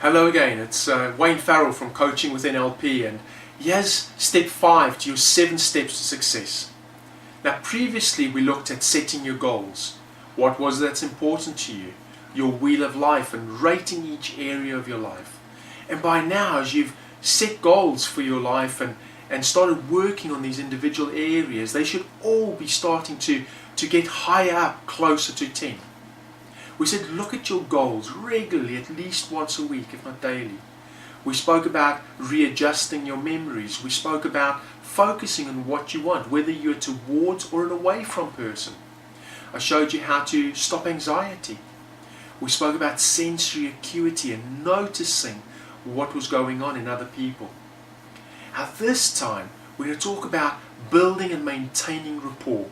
Hello again, it's Wayne Farrell from Coaching with NLP, and here's step 5 to your 7 steps to success. Now previously we looked at setting your goals. What was that's important to you? Your wheel of life, and rating each area of your life. And by now, as you've set goals for your life and started working on these individual areas, they should all be starting to get higher up, closer to 10. We said look at your goals regularly, at least once a week, if not daily. We spoke about readjusting your memories. We spoke about focusing on what you want, whether you're towards or an away from person. I showed you how to stop anxiety. We spoke about sensory acuity and noticing what was going on in other people. Now this time we're going to talk about building and maintaining rapport.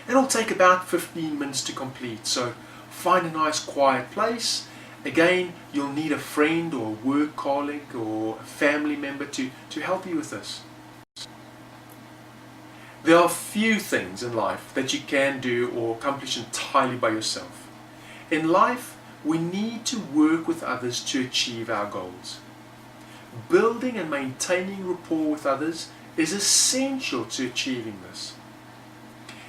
It'll take about 15 minutes to complete, so find a nice quiet place. Again, you'll need a friend or a work colleague or a family member to help you with this. There are few things in life that you can do or accomplish entirely by yourself. In life, we need to work with others to achieve our goals. Building and maintaining rapport with others is essential to achieving this.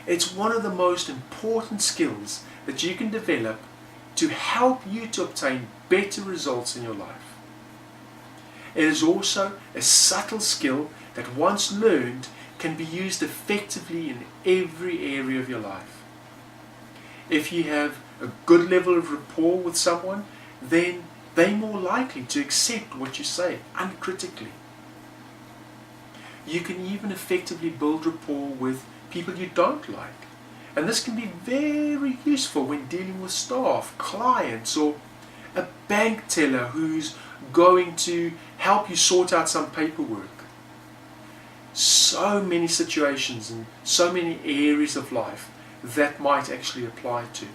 It's one of the most important skills that you can develop to help you to obtain better results in your life. It is also a subtle skill that once learned can be used effectively in every area of your life. If you have a good level of rapport with someone, then they're more likely to accept what you say uncritically. You can even effectively build rapport with people you don't like. And this can be very useful when dealing with staff, clients, or a bank teller who's going to help you sort out some paperwork. So many situations and so many areas of life that might actually apply to.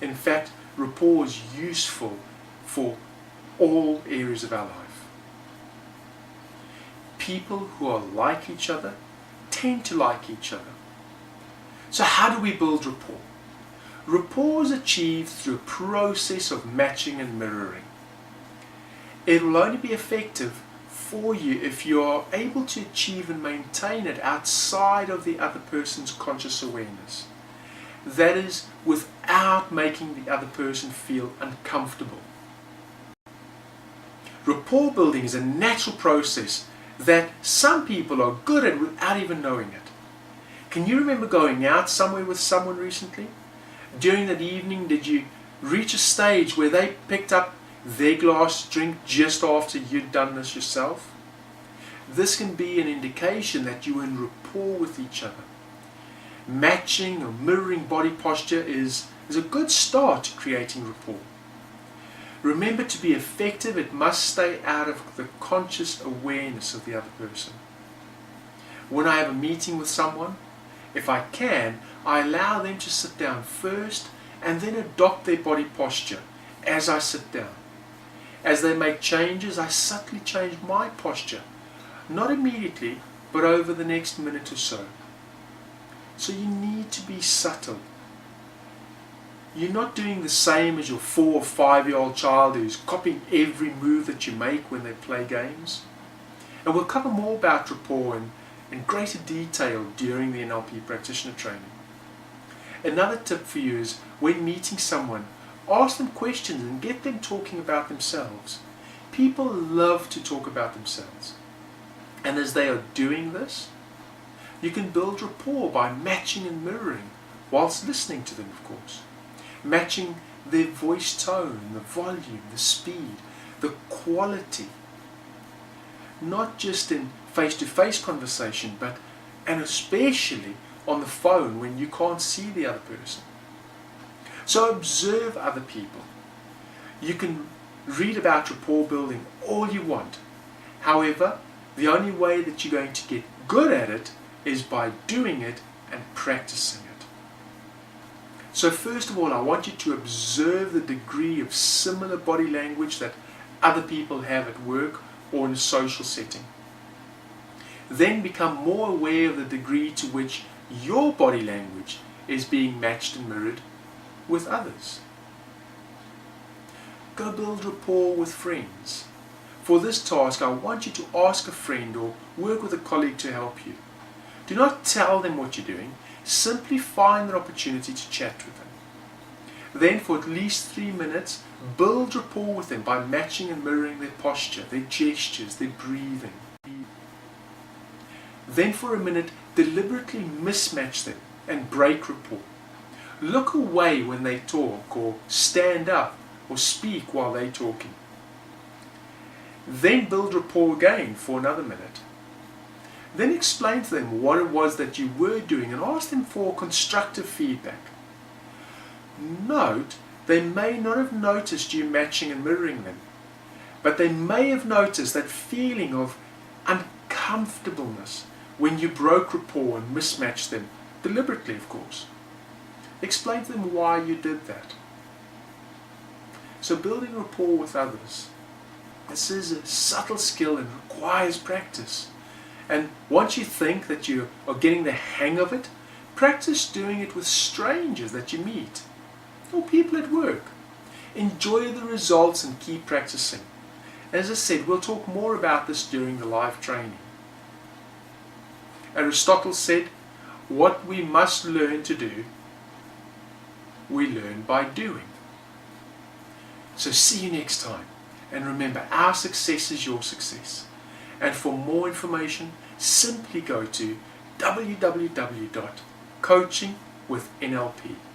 In fact, rapport is useful for all areas of our life. People who are like each other tend to like each other. So how do we build rapport? Rapport is achieved through a process of matching and mirroring. It will only be effective for you if you are able to achieve and maintain it outside of the other person's conscious awareness. That is, without making the other person feel uncomfortable. Rapport building is a natural process that some people are good at without even knowing it. Can you remember going out somewhere with someone recently? During that evening, did you reach a stage where they picked up their glass of drink just after you'd done this yourself? This can be an indication that you're in rapport with each other. Matching or mirroring body posture is a good start to creating rapport. Remember, to be effective, it must stay out of the conscious awareness of the other person. When I have a meeting with someone, if I can, I allow them to sit down first and then adopt their body posture as I sit down. As they make changes, I subtly change my posture, not immediately, but over the next minute or so. So you need to be subtle. You're not doing the same as your 4 or 5-year-old child who's copying every move that you make when they play games. And we'll cover more about rapport in greater detail during the NLP practitioner training. Another tip for you is, when meeting someone, ask them questions and get them talking about themselves. People love to talk about themselves. And as they are doing this, you can build rapport by matching and mirroring, whilst listening to them, of course. Matching their voice tone, the volume, the speed, the quality. Not just in face-to-face conversation, and especially on the phone when you can't see the other person. So observe other people. You can read about rapport building all you want. However, the only way that you're going to get good at it is by doing it and practicing it. So first of all, I want you to observe the degree of similar body language that other people have at work or in a social setting. Then become more aware of the degree to which your body language is being matched and mirrored with others. go build rapport with friends. For this task, I want you to ask a friend or work with a colleague to help you. Do not tell them what you're doing, simply find an opportunity to chat with them. Then for at least 3 minutes, build rapport with them by matching and mirroring their posture, their gestures, their breathing. Then for a minute, deliberately mismatch them and break rapport. Look away when they talk, or stand up or speak while they're talking. Then build rapport again for another minute. Then explain to them what it was that you were doing and ask them for constructive feedback. Note, they may not have noticed you matching and mirroring them, but they may have noticed that feeling of uncomfortableness when you broke rapport and mismatched them, deliberately of course. Explain to them why you did that. So building rapport with others, this is a subtle skill and requires practice. And once you think that you are getting the hang of it, practice doing it with strangers that you meet or people at work. Enjoy the results and keep practicing. As I said, we'll talk more about this during the live training. Aristotle said, what we must learn to do, we learn by doing. So see you next time. And remember, our success is your success. And for more information, simply go to www.coachingwithnlp.com.